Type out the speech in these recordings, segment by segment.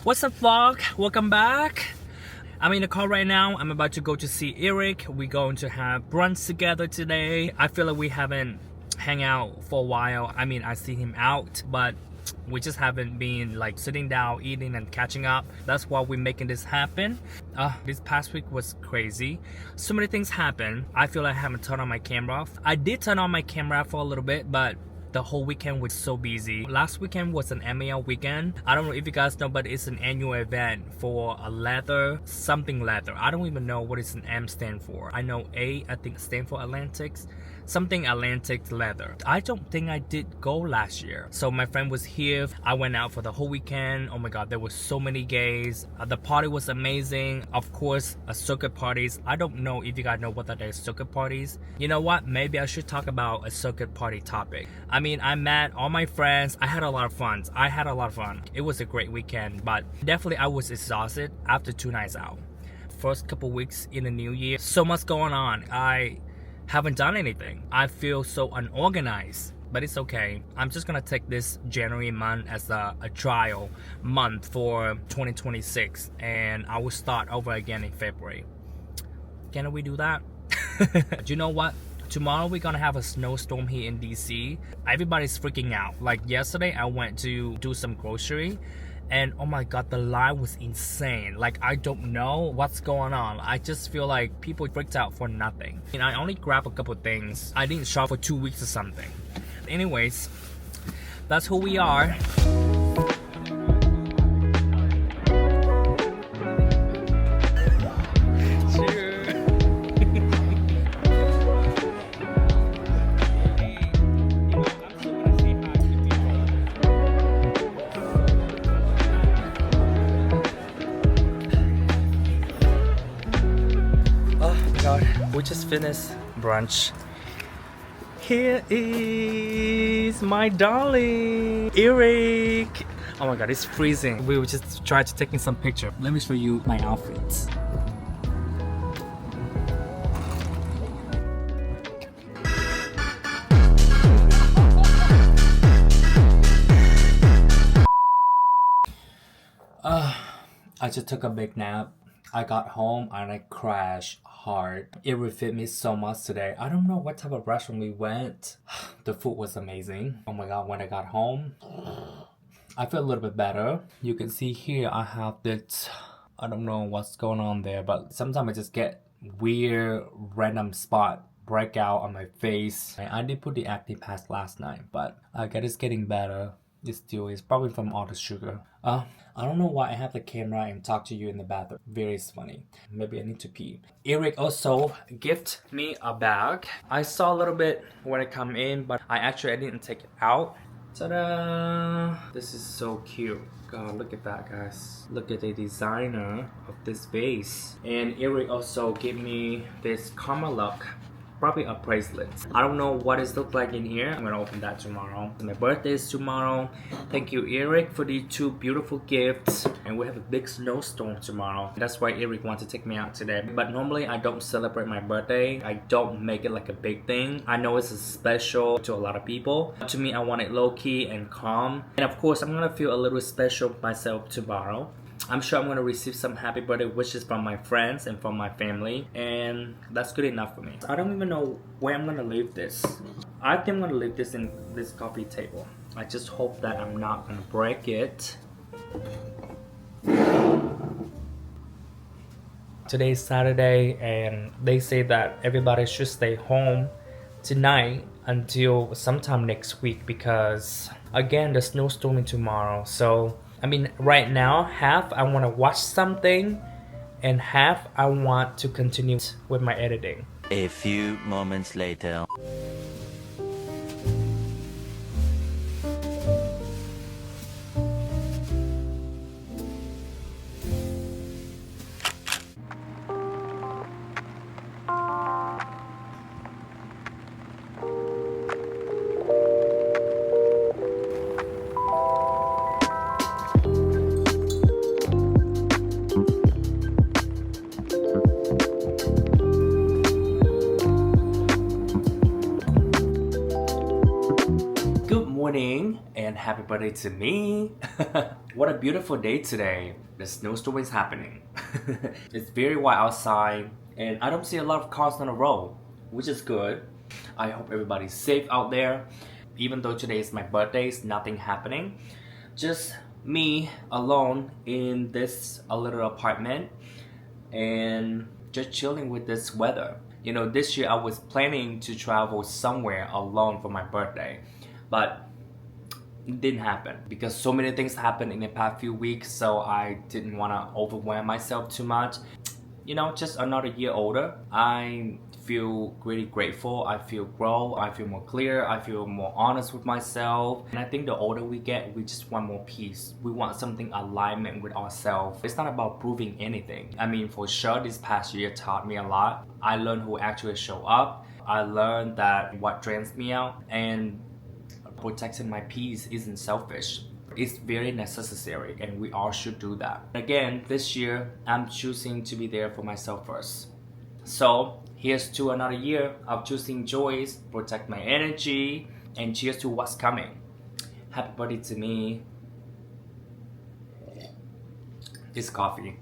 What's up, vlog? Welcome back. I'm in the car right now. I'm about to go to see Eric. We're going to have brunch together today. I feel like we haven't hang out for a while. I mean, I see him out, but we just haven't been like sitting down, eating and catching up. That's why we're making this happen. This past week was crazy. So many things happened. I feel like I haven't turned on my camera. I did turn on my camera for a little bit, but the whole weekend was so busy. Last weekend was an MAL weekend. I don't know if you guys know, but it's an annual event for a leather, something leather. I don't even know what is an M stand for. I know A, I think stand for Atlantics. Something Atlantic leather. I don't think I did go last year. So my friend was here. I went out for the whole weekend. Oh my god, there were so many gays. The party was amazing. Of course, circuit parties. I don't know if you guys know what are circuit parties. You know what? Maybe I should talk about a circuit party topic. I mean, I met all my friends. I had a lot of fun. It was a great weekend, but definitely I was exhausted after 2 nights out. First couple weeks in the new year, so much going on. I haven't done anything. I feel so unorganized, but it's okay. I'm just gonna take this January month as a trial month for 2026, and I will start over again in February. Can we do that? Do you know what? Tomorrow we're gonna have a snowstorm here in DC. Everybody's freaking out. Like yesterday I went to do some grocery, and oh my god, the line was insane. Like, I don't know what's going on. I just feel like people freaked out for nothing. And I only grabbed a couple things. I didn't shop for 2 weeks or something. Anyways, that's who we are. We just finished brunch. Here is my darling Eric. Oh my god, it's freezing. We were just trying to taking some picture. Let me show you my outfits. I just took a big nap. I got home and I crashed hard. It refit me so much today. I don't know what type of restaurant we went. The food was amazing. Oh my god, when I got home, I feel a little bit better. You can see here I have this, I don't know what's going on there, but sometimes I just get weird random spot breakout on my face. I did put the acne patch last night, but I guess it's getting better. It still is, probably from all the sugar. I don't know why I have the camera and talk to you in the bathroom. Very funny. Maybe I need to pee. Eric also gifted me a bag. I saw a little bit when I come in, but I didn't take it out. Ta-da! This is so cute. God, look at that, guys. Look at the designer of this vase. And Eric also gave me this Karma Lock. Probably a bracelet. I don't know what it looks like in here. I'm gonna open that tomorrow. My birthday is tomorrow. Thank you, Eric, for these 2 beautiful gifts. And we have a big snowstorm tomorrow. That's why Eric wants to take me out today. But normally I don't celebrate my birthday. I don't make it like a big thing. I know it's special to a lot of people. To me, I want it low-key and calm. And of course, I'm gonna feel a little special myself tomorrow. I'm sure I'm going to receive some happy birthday wishes from my friends and from my family, and that's good enough for me. I don't even know where I'm going to leave this. I think I'm going to leave this in this coffee table. I just hope that I'm not going to break it. Today is Saturday, and they say that everybody should stay home tonight until sometime next week because, again, the snowstorming tomorrow. So I mean, right now, half I want to watch something and half I want to continue with my editing. A few moments later. Morning and happy birthday to me. What a beautiful day today. The snowstorm is happening. It's very white outside and I don't see a lot of cars on the road, which is good. I hope everybody's safe out there. Even though today is my birthday, it's nothing happening. Just me alone in this little apartment and just chilling with this weather. You know, this year I was planning to travel somewhere alone for my birthday, but it didn't happen because so many things happened in the past few weeks, so I didn't want to overwhelm myself too much. You know, just another year older, I feel really grateful. I feel grow. I feel more clear. I feel more honest with myself. And I think the older we get, we just want more peace. We want something alignment with ourselves. It's not about proving anything. I mean, for sure, this past year taught me a lot. I learned who actually show up. I learned that what drains me out, and protecting my peace isn't selfish. It's very necessary and we all should do that. Again, this year, I'm choosing to be there for myself first. So here's to another year of choosing joys, protect my energy, and cheers to what's coming. Happy birthday to me. It's coffee.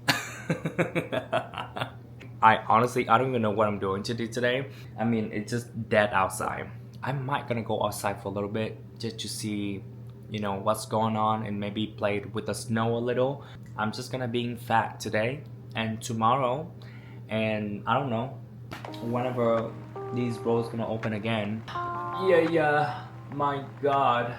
I don't even know what I'm doing to do today. I mean, it's just dead outside. I might gonna go outside for a little bit just to see, you know, what's going on and maybe play with the snow a little. I'm just gonna be fat today and tomorrow, and I don't know, whenever these roads gonna open again. Yeah, my God.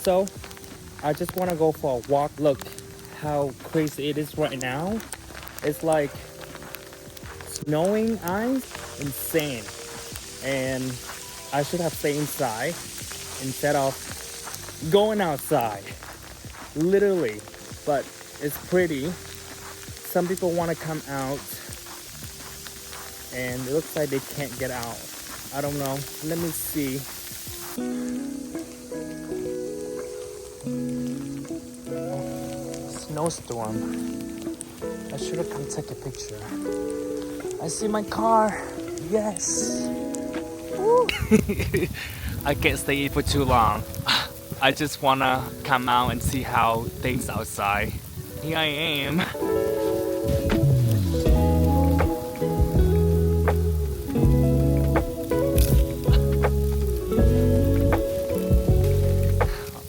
So, I just want to go for a walk. Look how crazy it is right now. It's like snowing, ice, and sand. And I should have stayed inside instead of going outside. Literally. But it's pretty. Some people want to come out and it looks like they can't get out. I don't know. Let me see. Snowstorm. I should have come take a picture. I see my car. Yes. Woo. I can't stay here for too long. I just wanna come out and see how things outside. Here I am.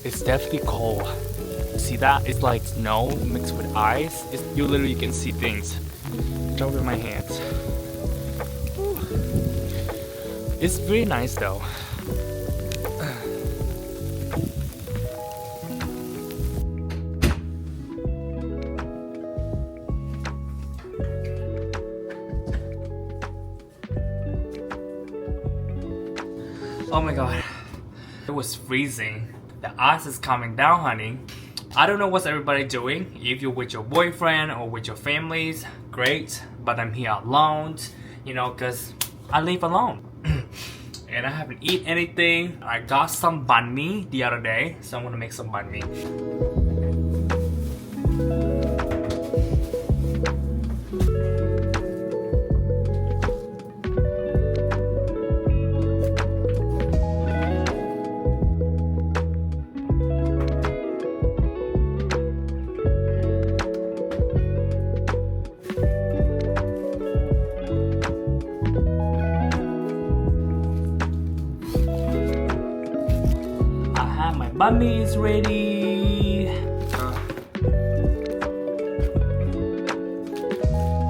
It's definitely cold. See that? It's like snow mixed with ice. You literally can see things. It's over my hands. Whew. It's very nice though. Oh my God. It was freezing. The ice is coming down, honey. I don't know what's everybody doing. If you're with your boyfriend or with your families, great. But I'm here alone, you know, because I live alone. And I haven't eaten anything. I got some banh mi the other day, so I'm gonna make some banh mi. Banh mi is ready.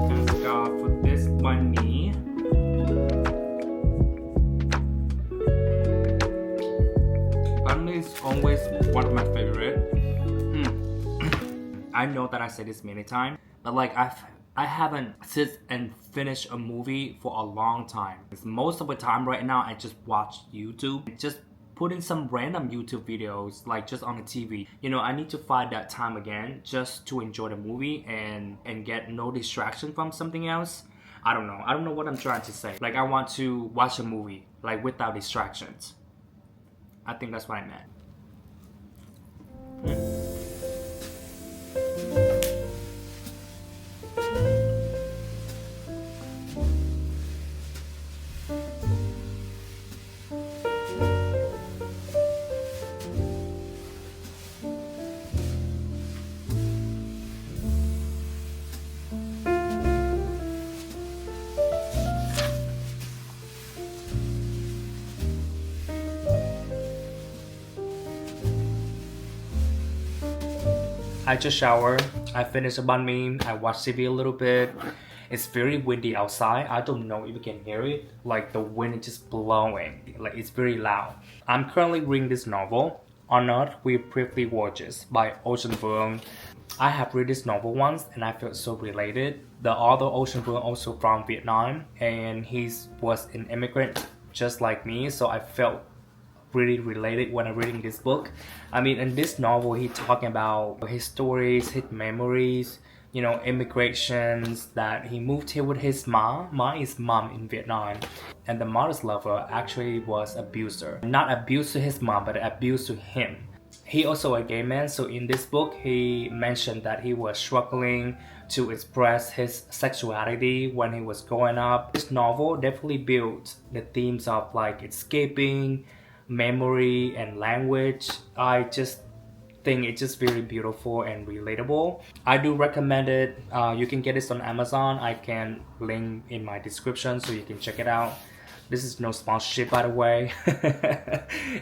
Let's go for this banh mi. Banh mi is always one of my favorite. I know that I said this many times, but like I haven't sit and finished a movie for a long time. Most of the time right now I just watch YouTube. Just put in some random YouTube videos, like just on the TV. You know, I need to find that time again just to enjoy the movie and get no distraction from something else. I don't know what I'm trying to say. Like I want to watch a movie like without distractions. I think that's what I meant. I just showered. I finished a banh mi. I watched TV a little bit. It's very windy outside. I don't know if you can hear it. Like the wind is just blowing. Like it's very loud. I'm currently reading this novel, On Earth We Briefly Watches by Ocean Vuong. I have read this novel once and I felt so related. The author Ocean Vuong also from Vietnam and he was an immigrant just like me, so I felt really related when I'm reading this book. I mean, in this novel, he's talking about his stories, his memories, you know, immigrations, that he moved here with his mom. Mom is mom in Vietnam. And the mother's lover actually was abuser. Not abuse to his mom, but abuse to him. He also a gay man, so in this book, he mentioned that he was struggling to express his sexuality when he was growing up. This novel definitely built the themes of like escaping, memory, and language. I just think it's just very beautiful and relatable. I do recommend it. You can get this on Amazon. I can link in my description so you can check it out. This is no sponsorship, by the way.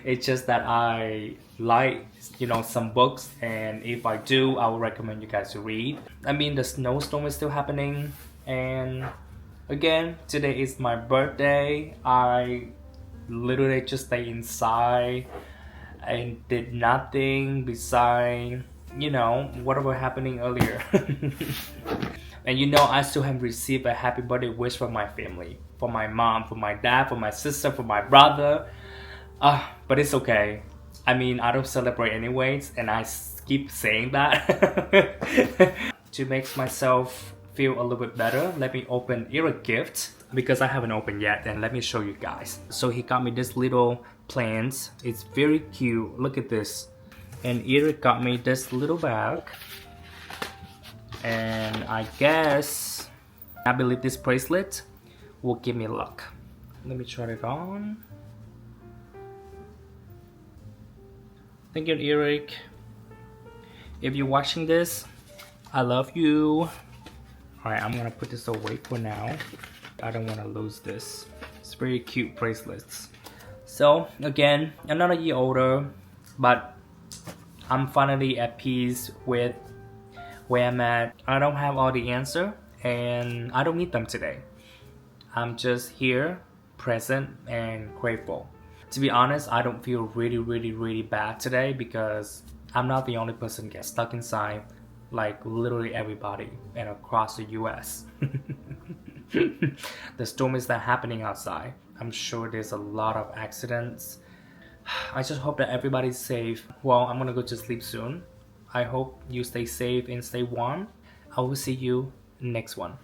It's just that I like, you know, some books, and if I do, I would recommend you guys to read. I mean, the snowstorm is still happening, and again, today is my birthday. I literally just stayed inside and did nothing besides, you know, whatever happening earlier. And you know, I still haven't received a happy birthday wish from my family, for my mom, for my dad, for my sister, for my brother. But it's okay. I mean, I don't celebrate anyways, and I keep saying that. To make myself feel a little bit better, let me open Eric gift, because I haven't opened yet, and let me show you guys. So he got me this little plants. It's very cute. Look at this. And Eric got me this little bag. And I believe this bracelet will give me luck. Let me try it on. Thank you, Eric. If you're watching this, I love you. Alright, I'm gonna put this away for now. I don't want to lose this. It's very cute bracelets. So again, another year older, but I'm finally at peace with where I'm at. I don't have all the answer, and I don't need them today. I'm just here, present, and grateful. To be honest, I don't feel really bad today, because I'm not the only person get stuck inside, like literally everybody and across the US. The storm is not happening outside. I'm sure there's a lot of accidents. I just hope that everybody's safe. Well, I'm gonna go to sleep soon. I hope you stay safe and stay warm. I will see you next one.